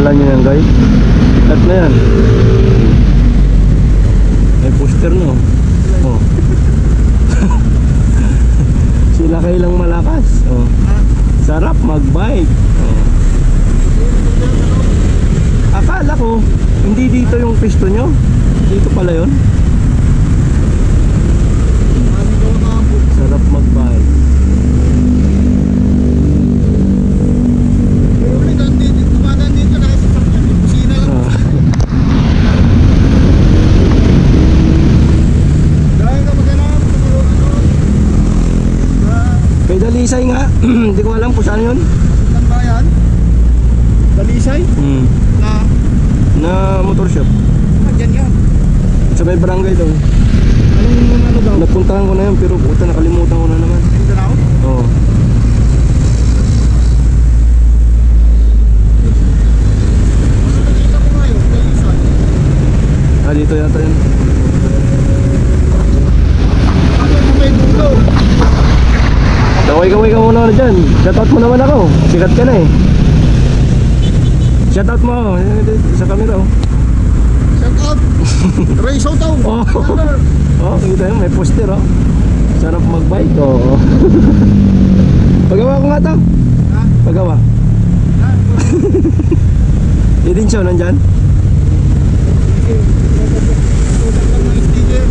Kilala nyo yan guys. At na yan. May poster no. Oh. Sila kailang malakas. Oh. Sarap magbike. Oh. Akala ko hindi dito yung pisto nyo. Dito pala yun. Sarap magbike. Kay Dalisay nga. Hindi ko alam kung saan yun. Saan ba yan? Dalisay? Na motor shop. Dyan yan. Sa may barangay daw. Anong ano daw? Napuntahan ko na yun pero puta nakalimutan ko na naman. Mindanao? Oo. Nakita ko nga yun, Dalisay. Ah, dito yata yun. Ano yung may dulo? Kaway-kaway ka muna dyan. Shoutout mo naman ako. Sikat ka na eh. Shoutout mo sa camera oh. Shout out! Ray Soto! Oh. Oh, kita yun, may poster oh. Sarap magbike oh. Pagawa ko nga to. Ha? Pagawa. Ha? Hindi din siya nandyan. Sige. Tutak lang ng sticker.